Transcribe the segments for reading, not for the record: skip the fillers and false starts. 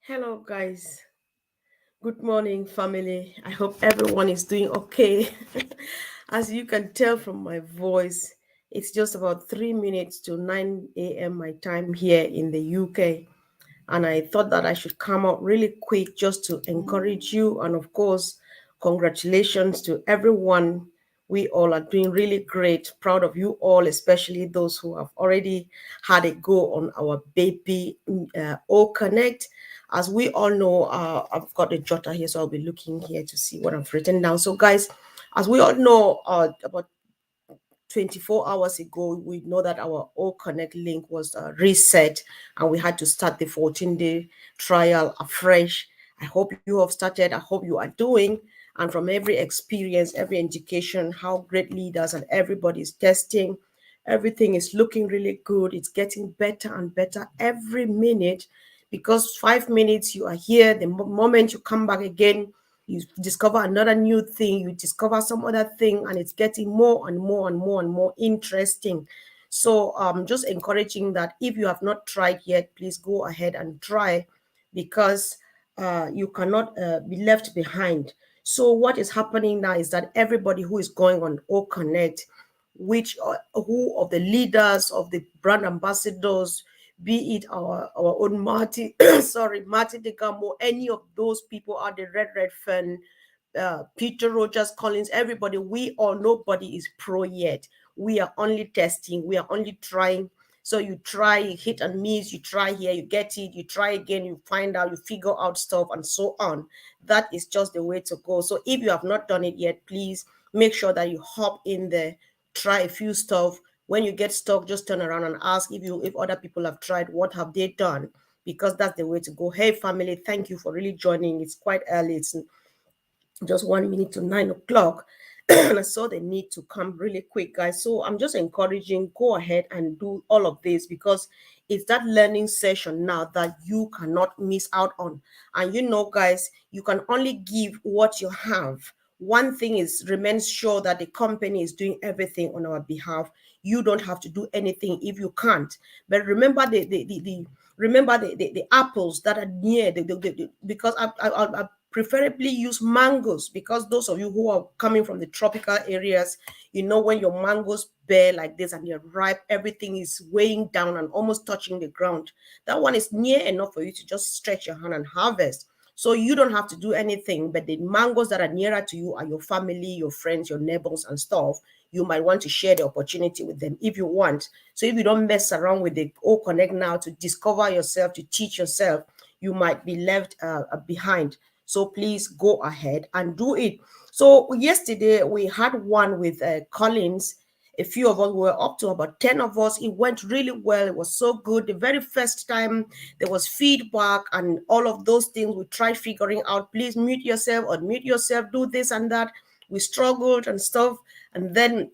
Hello, guys. Good morning, family. I hope everyone is doing okay. As you can tell from my voice, it's just about 3 minutes to 9 a.m. my time here in the UK. And I thought that I should come out really quick just to encourage you. And of course, congratulations to everyone. We all are doing really great. Proud of you all, especially those who have already had a go on our baby O Connect. As we all know, I've got a jotter here, so I'll be looking here to see what I've written down. So, guys, as we all know, about 24 hours ago, we know that our O Connect link was reset and we had to start the 14-day trial afresh. I hope you have started. I hope you are doing. And from every experience, every education, how great leaders and everybody is testing, everything is looking really good. It's getting better and better every minute because 5 minutes you are here. The moment you come back again, you discover another new thing, you discover some other thing, and it's getting more and more and more and more interesting. So just encouraging that if you have not tried yet, please go ahead and try because you cannot be left behind. So what is happening now is that everybody who is going on O Connect, which who of the leaders of the brand ambassadors, be it our own Marty, sorry, Marty DeGammo, any of those people are the red fan, Peter Rogers, Collins, everybody, we all, nobody is pro yet. We are only testing, we are only trying. So you try, you hit and miss, you try here, you get it, you try again, you find out, you figure out stuff, and so on. That is just the way to go. So if you have not done it yet, please make sure that you hop in there, try a few stuff. When you get stuck, just turn around and ask if other people have tried, what have they done? Because that's the way to go. Hey family, thank you for really joining. It's quite early. It's just 1 minute to 9 o'clock. And I saw the need to come really quick, guys. So I'm just encouraging, go ahead and do all of this because it's that learning session now that you cannot miss out on. And you know, guys, you can only give what you have. One thing is remain sure that the company is doing everything on our behalf. You don't have to do anything if you can't. But remember the apples that are near because I preferably use mangoes because those of you who are coming from the tropical areas, you know, when your mangoes bear like this and they're ripe, everything is weighing down and almost touching the ground. That one is near enough for you to just stretch your hand and harvest. So you don't have to do anything, but the mangoes that are nearer to you are your family, your friends, your neighbors and stuff. You might want to share the opportunity with them if you want. So if you don't mess around with the O Connect now to discover yourself, to teach yourself, you might be left behind. So please go ahead and do it. So yesterday we had one with Collins. A few of us were up to about 10 of us. It went really well. It was so good. The very first time there was feedback and all of those things. We tried figuring out, please mute yourself, unmute yourself, do this and that. We struggled and stuff. And then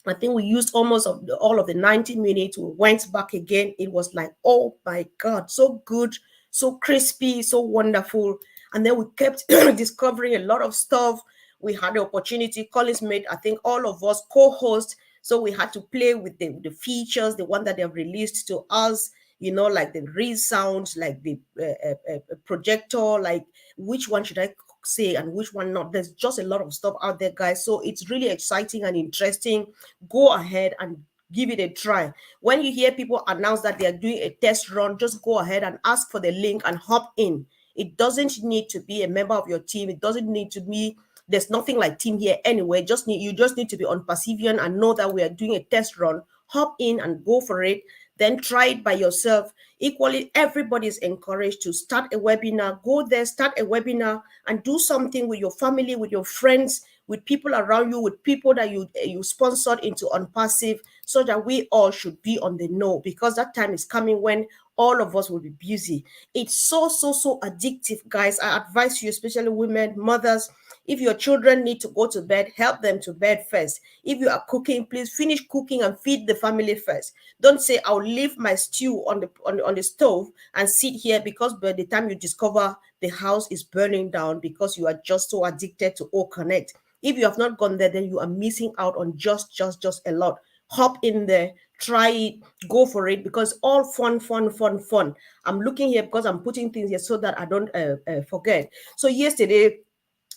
I think we used almost all of the 90 minutes. We went back again. It was like, oh my God, so good, so crispy, so wonderful. And then we kept discovering a lot of stuff. We had the opportunity. Collins made, I think, all of us co-hosts. So we had to play with the features, the one that they've released to us, you know, like the resound, like the projector, like which one should I say and which one not. There's just a lot of stuff out there, guys. So it's really exciting and interesting. Go ahead and give it a try. When you hear people announce that they are doing a test run, just go ahead and ask for the link and hop in. It doesn't need to be a member of your team. It doesn't need to be, there's nothing like team here anyway. You just need to be on Pacifian and know that we are doing a test run. Hop in and go for it. Then try it by yourself. Equally, everybody is encouraged to start a webinar. Go there, start a webinar, and do something with your family, with your friends, with people around you, with people that you sponsored into ONPASSIVE, so that we all should be on the know, because that time is coming when all of us will be busy. It's so addictive, guys. I advise you, especially women, mothers, if your children need to go to bed, help them to bed first. If you are cooking, please finish cooking and feed the family first. Don't say, I'll leave my stew on the stove and sit here, because by the time you discover the house is burning down because you are just so addicted to O Connect. If you have not gone there, then you are missing out on just a lot. hop in there, try it, go for it, because all fun, fun, fun, fun. I'm looking here because I'm putting things here so that I don't forget. So yesterday,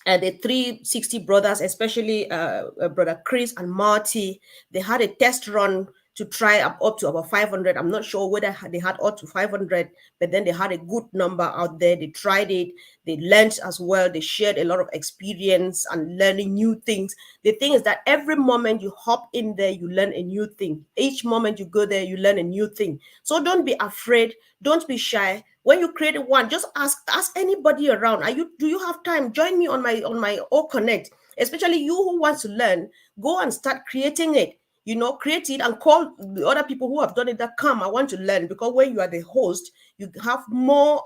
the 360 brothers, especially brother Chris and Marty, they had a test run to try up to about 500. I'm not sure whether they had up to 500, but then they had a good number out there. They tried it, they learned as well, they shared a lot of experience and learning new things. The thing is that every moment you hop in there, you learn a new thing. Each moment you go there, you learn a new thing. So don't be afraid, don't be shy. When you create one, just ask anybody around. Do you have time? Join me on my O Connect. Especially you who wants to learn, go and start creating it. Create it and call the other people who have done it, that come, I want to learn. Because when you are the host, you have more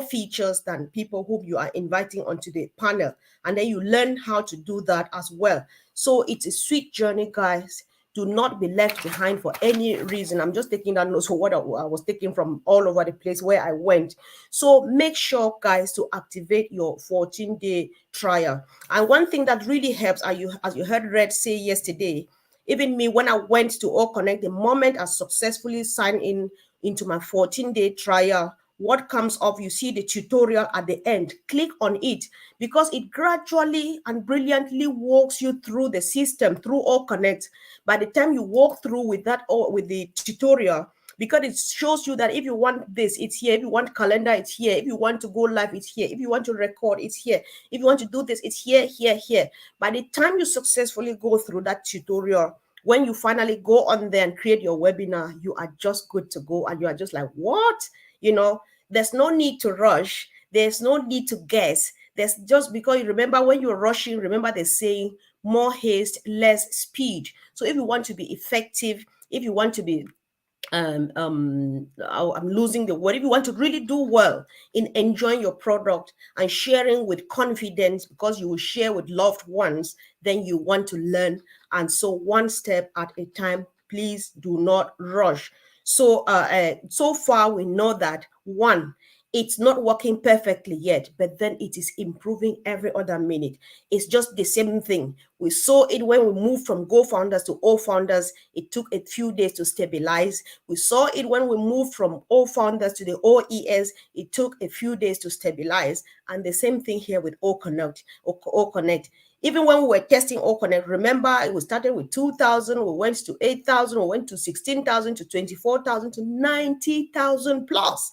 features than people whom you are inviting onto the panel, and then you learn how to do that as well. So it's a sweet journey, guys. Do not be left behind for any reason. I'm just taking that notes for what I was taking from all over the place where I went. So make sure, guys, to activate your 14-day trial. And one thing that really helps, as you heard Red say yesterday, even me, when I went to All Connect, the moment I successfully signed in into my 14-day trial, what comes up, you see the tutorial at the end. Click on it, because it gradually and brilliantly walks you through the system, through All Connect. By the time you walk through with that, or with the tutorial, because it shows you that if you want this, it's here. If you want calendar, it's here. If you want to go live, it's here. If you want to record, it's here. If you want to do this, it's here, here, here. By the time you successfully go through that tutorial, when you finally go on there and create your webinar, you are just good to go. And you are just like, what? There's no need to rush. There's no need to guess. There's just, because you remember, when you're rushing, remember they're saying more haste, less speed. So if you want to be effective, if you want to be I'm losing the word. If you want to really do well in enjoying your product and sharing with confidence, because you will share with loved ones, then you want to learn. And so, one step at a time. Please do not rush. So far we know that, one, it's not working perfectly yet, but then it is improving every other minute. It's just the same thing. We saw it when we moved from Go Founders to O Founders. It took a few days to stabilize. We saw it when we moved from O Founders to the OES. It took a few days to stabilize. And the same thing here with O Connect. Even when we were testing O Connect, remember, it was started with 2,000, we went to 8,000, we went to 16,000, to 24,000, to 90,000 plus,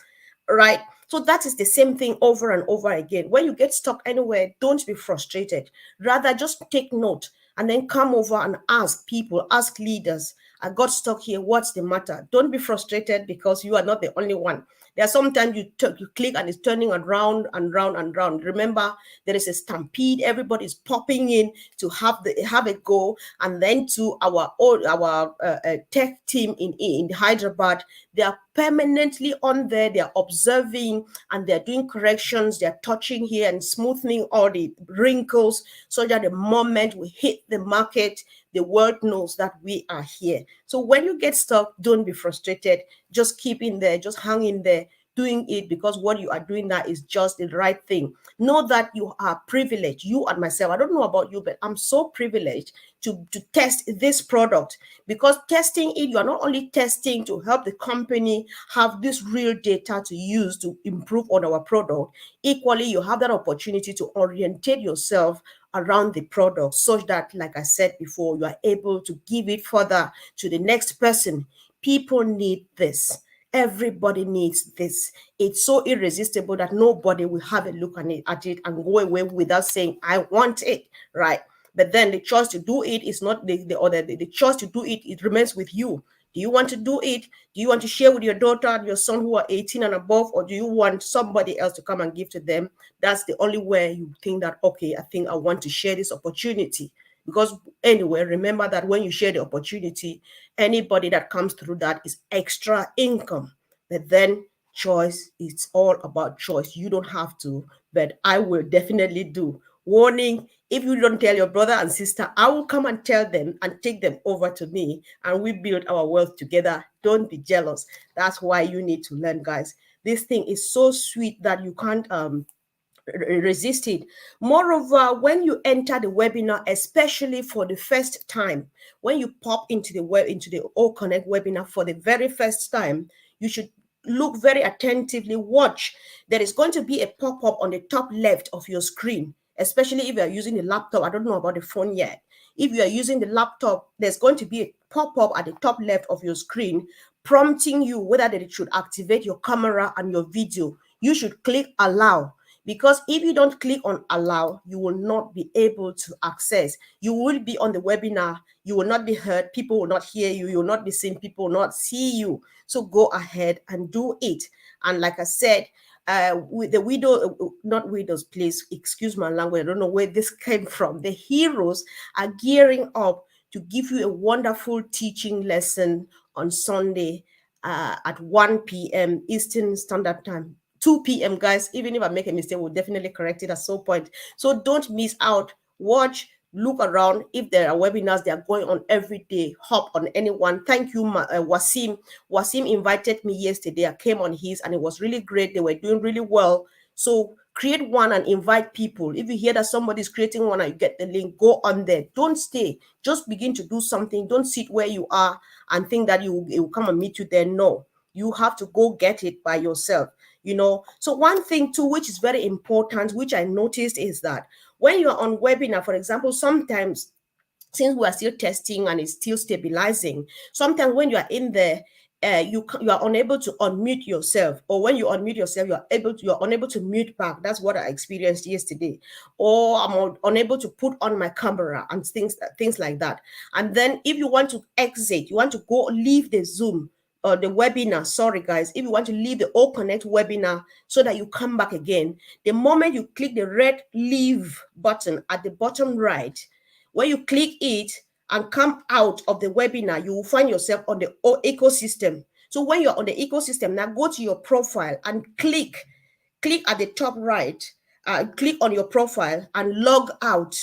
right? So that is the same thing over and over again. When you get stuck anywhere, don't be frustrated. Rather, just take note and then come over and ask people, ask leaders, I got stuck here, what's the matter? Don't be frustrated, because you are not the only one. There are sometimes you click and it's turning around and round and round. Remember, there is a stampede. Everybody's popping in to have a go. And then to our tech team in Hyderabad, they are permanently on there. They are observing and they're doing corrections. They're touching here and smoothing all the wrinkles, so that the moment we hit the market, the world knows that we are here. So when you get stuck, don't be frustrated. Just keep in there, just hang in there, doing it, because what you are doing now is just the right thing. Know that you are privileged. You and myself, I don't know about you, but I'm so privileged to test this product, because testing it, you are not only testing to help the company have this real data to use to improve on our product. Equally, you have that opportunity to orientate yourself around the product, such that, like I said before, you are able to give it further to the next person. People need this. Everybody needs this. It's so irresistible that nobody will have a look at it and go away without saying, I want it, right? But then the choice to do it is not the choice to do it. It remains with you. Do you want to do it? Do you want to share with your daughter and your son who are 18 and above, or do you want somebody else to come and give to them? That's the only way you think that, okay, I think I want to share this opportunity. Because anyway, remember that when you share the opportunity, anybody that comes through that is extra income. But then choice, it's all about choice. You don't have to, but I will definitely do. Warning, if you don't tell your brother and sister, I will come and tell them and take them over to me, and we build our wealth together. Don't be jealous. That's why you need to learn, guys. This thing is so sweet that you can't resist it. Moreover, when you enter the webinar, especially for the first time, when you pop into the O Connect webinar for the very first time, you should look very attentively, watch. There is going to be a pop-up on the top left of your screen, especially if you are using the laptop. I don't know about the phone yet. If you are using the laptop, there's going to be a pop-up at the top left of your screen prompting you whether that it should activate your camera and your video. You should click allow, because if you don't click on allow, you will not be able to access. You will be on the webinar, you will not be heard, people will not hear you, you will not be seen, people will not see you. So go ahead and do it. And like I said, with the widow, not widows, please excuse my language, I don't know where this came from. The heroes are gearing up to give you a wonderful teaching lesson on Sunday at 1 p.m. Eastern Standard Time. 2 p.m. guys, even if I make a mistake, we'll definitely correct it at some point. So don't miss out. Watch, look around. If there are webinars, they are going on every day. Hop on anyone. Thank you, Wasim. Wasim invited me yesterday. I came on his and it was really great. They were doing really well. So create one and invite people. If you hear that somebody's creating one and you get the link, go on there. Don't stay. Just begin to do something. Don't sit where you are and think that it will come and meet you there. No, you have to go get it by yourself. So one thing too, which is very important, which I noticed, is that when you're on webinar, for example, sometimes, since we are still testing and it's still stabilizing, sometimes when you are in there, you are unable to unmute yourself, or when you unmute yourself, you're unable to mute back. That's what I experienced yesterday. Or I'm unable to put on my camera and things like that. And then if you want to exit, you want to go leave the Zoom or the webinar, sorry guys, if you want to leave the O Connect webinar so that you come back again, the moment you click the red leave button at the bottom right, when you click it and come out of the webinar, you will find yourself on the ecosystem. So when you're on the ecosystem, now go to your profile and click at the top right, click on your profile and log out,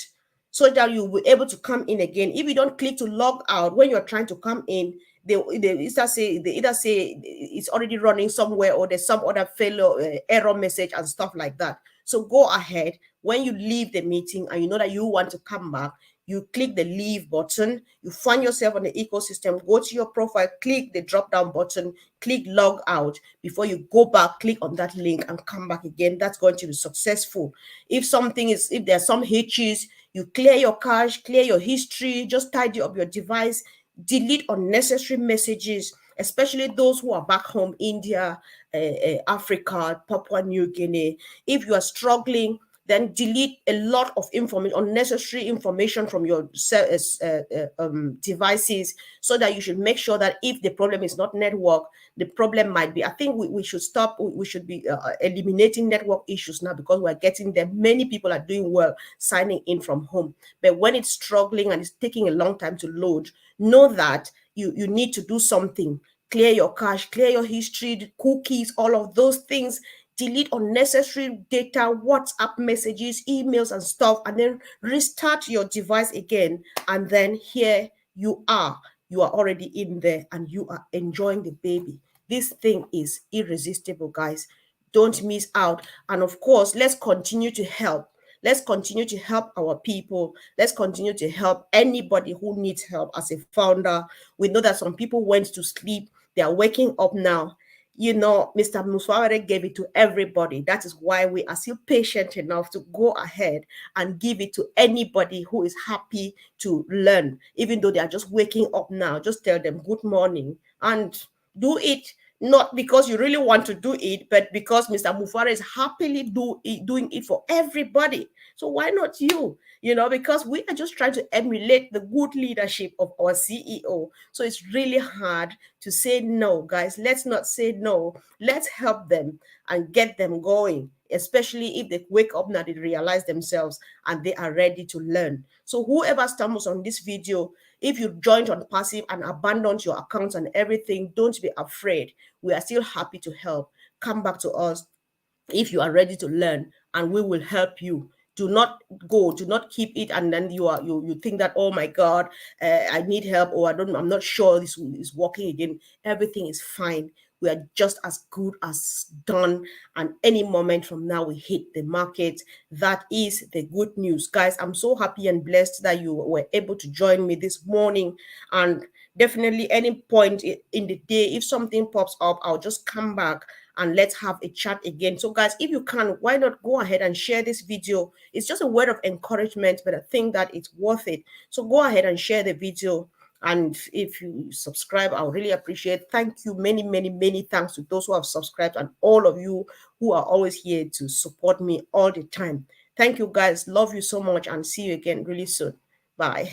so that you'll be able to come in again. If you don't click to log out when you're trying to come in, they either say it's already running somewhere, or there's some other failure error message and stuff like that. So go ahead, when you leave the meeting and you know that you want to come back, you click the leave button, you find yourself on the ecosystem, go to your profile, click the drop down button, click log out. Before you go back, click on that link and come back again. That's going to be successful. If there's some hitches, you clear your cache, clear your history, just tidy up your device, delete unnecessary messages, especially those who are back home, India, Africa, Papua New Guinea. If you are struggling, then delete a lot of unnecessary information from your devices, so that you should make sure that if the problem is not network, the problem might be, I think we should stop, we should be eliminating network issues now, because we're getting them. Many people are doing well signing in from home. But when it's struggling and it's taking a long time to load, know that you need to do something. Clear your cache, clear your history, cookies, all of those things. Delete unnecessary data, WhatsApp messages, emails and stuff, and then restart your device again. And then here you are already in there and you are enjoying the baby. This thing is irresistible, guys. Don't miss out. And of course, let's continue to help. Let's continue to help our people. Let's continue to help anybody who needs help. As a founder, we know that some people went to sleep. They are waking up now. Mr. Muswawere gave it to everybody. That is why we are still patient enough to go ahead and give it to anybody who is happy to learn, even though they are just waking up now. Just tell them good morning and do it. Not because you really want to do it, but because Mr. Mufara is happily doing it for everybody. So why not you? Because we are just trying to emulate the good leadership of our CEO. So it's really hard to say no, guys. Let's not say no. Let's help them and get them going, especially if they wake up now, they realize themselves and they are ready to learn. So whoever stumbles on this video, if you joined on passive and abandoned your accounts and everything, don't be afraid. We are still happy to help. Come back to us if you are ready to learn, and we will help you. Do not keep it, and then you think that, oh my God, I need help, or I'm not sure this is working again. Everything is fine. we are just as good as done. And any moment from now, we hit the market. That is the good news. Guys, I'm so happy and blessed that you were able to join me this morning. And definitely, any point in the day, if something pops up, I'll just come back and let's have a chat again. So, guys, if you can, why not go ahead and share this video? It's just a word of encouragement, but I think that it's worth it. So, go ahead and share the video. And if you subscribe, I'll really appreciate. Thank you. Many, many, many thanks to those who have subscribed and all of you who are always here to support me all the time. Thank you, guys. Love you so much and see you again really soon. Bye.